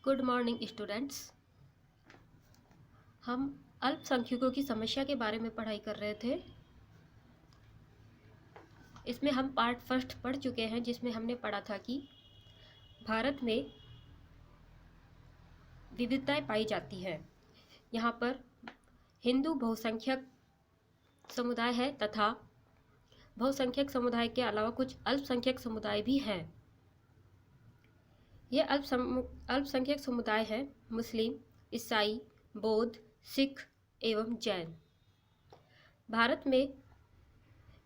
Good morning students. हम अल्पसंख्यकों की समस्या के बारे में पढ़ाई कर रहे थे। इसमें हम पार्ट फर्स्ट पढ़ चुके हैं, जिसमें हमने पढ़ा था कि भारत में विविधताएं पाई जाती हैं। यहाँ पर हिंदू बहुसंख्यक समुदाय है तथा बहुसंख्यक समुदाय के अलावा कुछ अल्पसंख्यक समुदाय भी हैं। ये अल्पसंख्यक समुदाय हैं मुस्लिम, ईसाई, बौद्ध, सिख एवं जैन।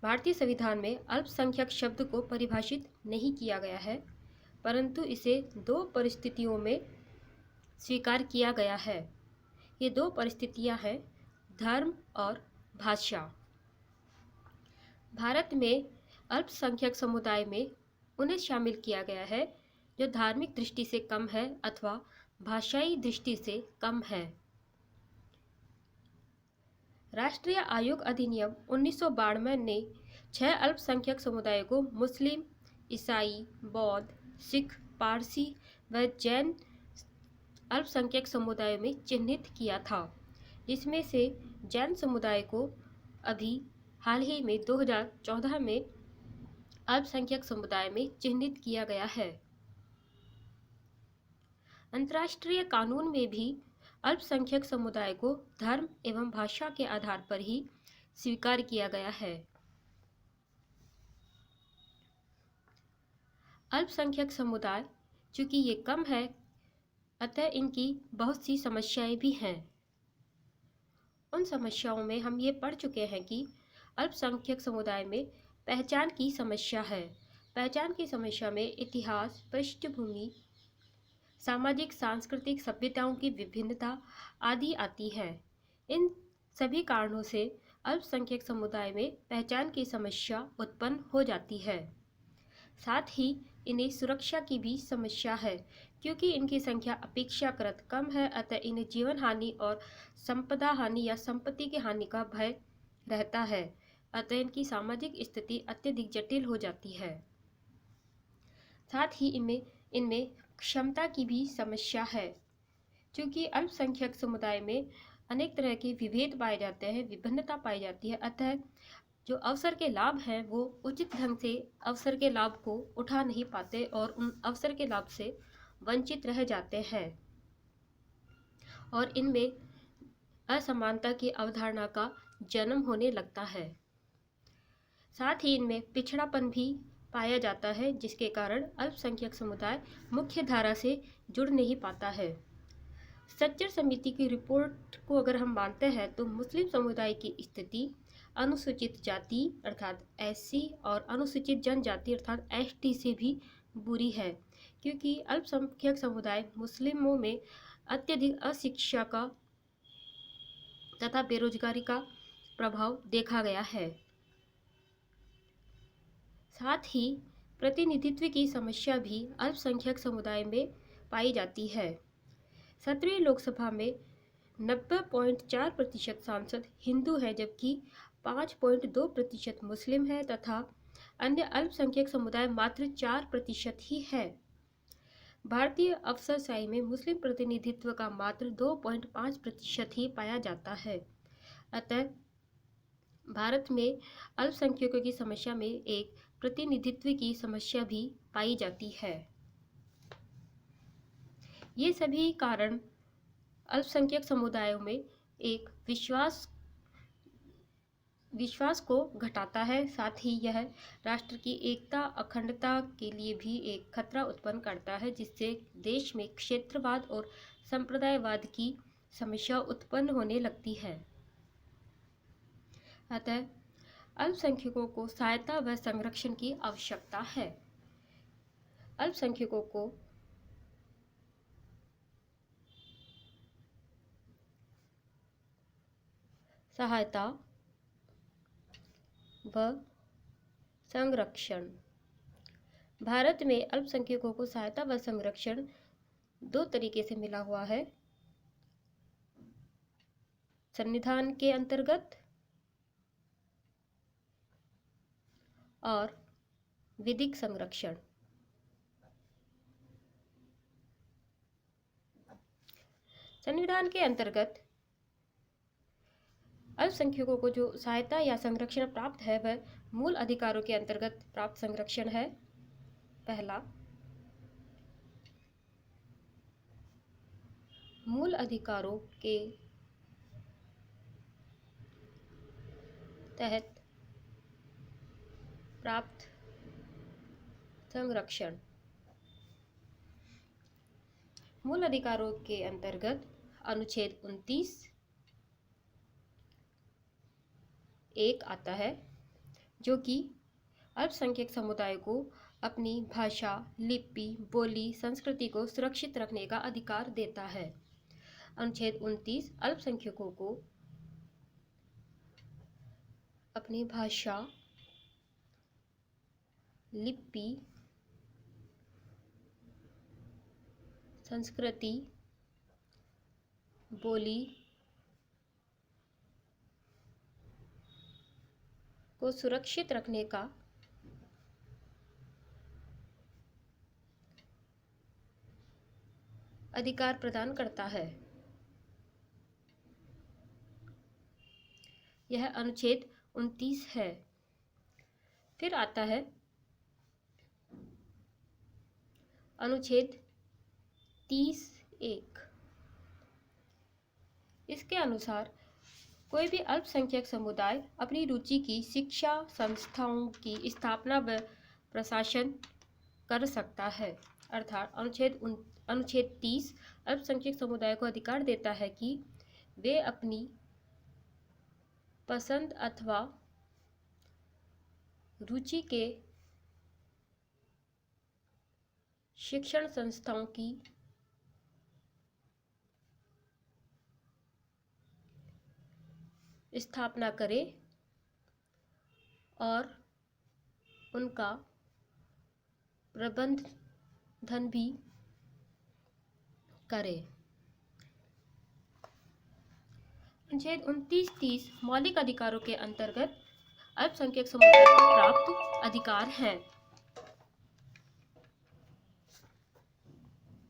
भारतीय संविधान में अल्पसंख्यक शब्द को परिभाषित नहीं किया गया है, परंतु इसे दो परिस्थितियों में स्वीकार किया गया है। ये दो परिस्थितियां हैं धर्म और भाषा। भारत में अल्पसंख्यक समुदाय में उन्हें शामिल किया गया है जो धार्मिक दृष्टि से कम है अथवा भाषाई दृष्टि से कम है। राष्ट्रीय आयोग अधिनियम 1992 ने 6 अल्पसंख्यक समुदायों को मुस्लिम, ईसाई, बौद्ध, सिख, पारसी व जैन अल्पसंख्यक समुदायों में चिन्हित किया था, जिसमें से जैन समुदाय को अभी हाल ही में 2014 में अल्पसंख्यक समुदाय में चिन्हित किया गया है। अंतर्राष्ट्रीय कानून में भी अल्पसंख्यक समुदाय को धर्म एवं भाषा के आधार पर ही स्वीकार किया गया है। अल्पसंख्यक समुदाय चूंकि ये कम है, अतः इनकी बहुत सी समस्याएं भी हैं। उन समस्याओं में हम ये पढ़ चुके हैं कि अल्पसंख्यक समुदाय में पहचान की समस्या है। पहचान की समस्या में इतिहास, पृष्ठभूमि, सामाजिक सांस्कृतिक सभ्यताओं की विभिन्नता आदि आती है। इन सभी कारणों से अल्पसंख्यक समुदाय में पहचान की समस्या उत्पन्न हो जाती है। साथ ही इन्हें सुरक्षा की भी समस्या है, क्योंकि इनकी संख्या अपेक्षाकृत कम है, अतः इन्हें जीवन हानि और संपदा हानि या संपत्ति की हानि का भय रहता है। अतः इनकी सामाजिक स्थिति अत्यधिक जटिल हो जाती है। साथ ही इनमें क्षमता की भी समस्या है, क्योंकि अल्पसंख्यक समुदाय में अनेक तरह के विभेद पाए जाते हैं, विभिन्नता पाई जाती है। अतः जो अवसर के लाभ हैं वो उचित ढंग से अवसर के लाभ को उठा नहीं पाते और उन अवसर के लाभ से वंचित रह जाते हैं और इनमें असमानता की अवधारणा का जन्म होने लगता है। साथ ही इनमें पिछड़ापन भी पाया जाता है, जिसके कारण अल्पसंख्यक समुदाय मुख्य धारा से जुड़ नहीं पाता है। सच्चर समिति की रिपोर्ट को अगर हम मानते हैं तो मुस्लिम समुदाय की स्थिति अनुसूचित जाति अर्थात एससी और अनुसूचित जनजाति अर्थात एसटी से भी बुरी है, क्योंकि अल्पसंख्यक समुदाय मुस्लिमों में अत्यधिक अशिक्षा का तथा बेरोजगारी का प्रभाव देखा गया है। साथ ही प्रतिनिधित्व की समस्या भी अल्पसंख्यक समुदाय में पाई जाती है। 17वीं लोकसभा में 90.4% सांसद हिंदू हैं, जबकि 5.2% मुस्लिम हैं तथा अन्य अल्पसंख्यक समुदाय मात्र 4% ही है। भारतीय अफसरशाही में मुस्लिम प्रतिनिधित्व का मात्र 2.5% ही पाया जाता है। अतः भारत में अल्पसंख्यकों की समस्या में एक प्रतिनिधित्व की समस्या भी पाई जाती है। ये सभी कारण अल्पसंख्यक समुदायों में एक विश्वास को घटाता है। साथ ही यह राष्ट्र की एकता अखंडता के लिए भी एक खतरा उत्पन्न करता है, जिससे देश में क्षेत्रवाद और संप्रदायवाद की समस्या उत्पन्न होने लगती है। अतः अल्पसंख्यकों को सहायता व संरक्षण की आवश्यकता है। अल्पसंख्यकों को सहायता व संरक्षण। भारत में अल्पसंख्यकों को सहायता व संरक्षण दो तरीके से मिला हुआ है, संविधान के अंतर्गत और विधिक संरक्षण। संविधान के अंतर्गत अल्पसंख्यकों को जो सहायता या संरक्षण प्राप्त है वह मूल अधिकारों के अंतर्गत प्राप्त संरक्षण है। पहला, मूल अधिकारों के तहत प्राप्त संरक्षण। मूल अधिकारों के अंतर्गत अनुच्छेद 29 एक आता है, जो कि अल्पसंख्यक समुदाय को अपनी भाषा, लिपि, बोली, संस्कृति को सुरक्षित रखने का अधिकार देता है। अनुच्छेद 29 अल्पसंख्यकों को अपनी भाषा, लिपि, संस्कृति, बोली को सुरक्षित रखने का अधिकार प्रदान करता है। यह अनुच्छेद 29 है। फिर आता है अनुच्छेद 30(1). इसके अनुसार कोई भी अल्पसंख्यक समुदाय अपनी रुचि की शिक्षा संस्थाओं की स्थापना व प्रशासन कर सकता है। अर्थात अनुच्छेद 30 अल्पसंख्यक समुदाय को अधिकार देता है कि वे अपनी पसंद अथवा रुचि के शिक्षण संस्थाओं की स्थापना करें और उनका प्रबंधन भी करें। अनुच्छेद 29-30 मौलिक अधिकारों के अंतर्गत अल्पसंख्यक समुदाय को प्राप्त अधिकार हैं।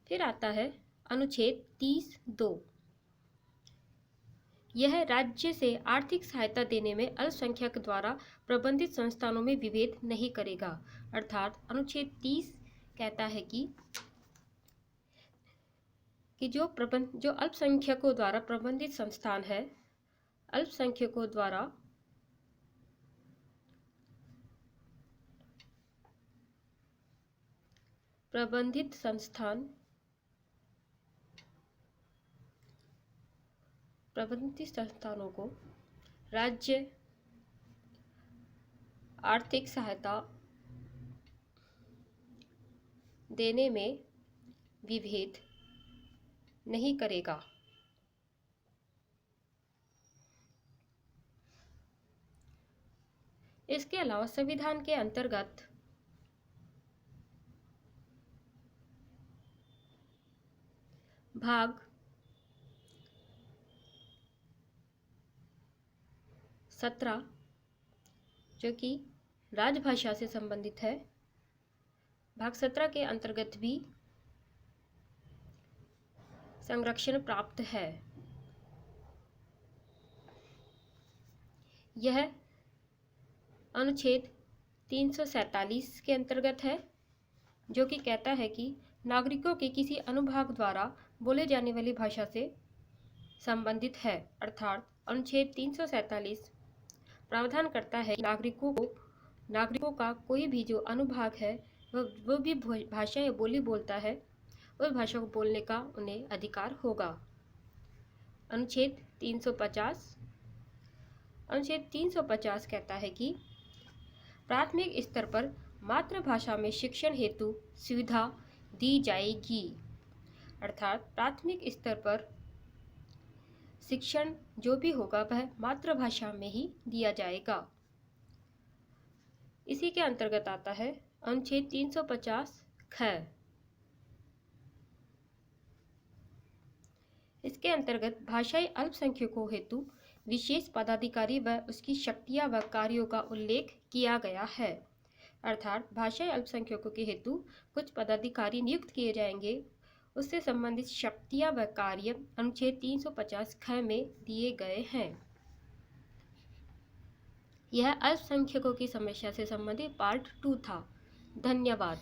फिर आता है अनुच्छेद 30(2). यह राज्य से आर्थिक सहायता देने में अल्पसंख्यक द्वारा प्रबंधित संस्थानों में विभेद नहीं करेगा। अर्थात अनुच्छेद 30 कहता है कि जो अल्पसंख्यकों द्वारा प्रबंधित संस्थान है, अल्पसंख्यकों द्वारा प्रबंधित संस्थानों को राज्य आर्थिक सहायता देने में विभेद नहीं करेगा। इसके अलावा संविधान के अंतर्गत भाग 17 जो कि राजभाषा से संबंधित है, भाग 17 के अंतर्गत भी संरक्षण प्राप्त है। यह अनुच्छेद 347 के अंतर्गत है, जो कि कहता है कि नागरिकों के किसी अनुभाग द्वारा बोले जाने वाली भाषा से संबंधित है। अर्थात अनुच्छेद 347 प्रावधान करता है कि नागरिकों का कोई भी जो अनुभाग है वो भी भाषा या बोली बोलता है, उस भाषा को बोलने का उन्हें अधिकार होगा। अनुच्छेद 350 कहता है कि प्राथमिक स्तर पर मातृभाषा में शिक्षण हेतु सुविधा दी जाएगी। अर्थात प्राथमिक स्तर पर शिक्षण जो भी होगा वह मातृभाषा में ही दिया जाएगा। इसी के अंतर्गत आता है अनुच्छेद 350 ख। इसके अंतर्गत भाषाई अल्पसंख्यकों हेतु विशेष पदाधिकारी व उसकी शक्तियां व कार्यों का उल्लेख किया गया है। अर्थात भाषाई अल्पसंख्यकों के हेतु कुछ पदाधिकारी नियुक्त किए जाएंगे उससे संबंधित शक्तियां व कार्य अनुच्छेद 350 ख में दिए गए हैं। यह अल्पसंख्यकों की समस्या से संबंधित पार्ट 2 था। धन्यवाद।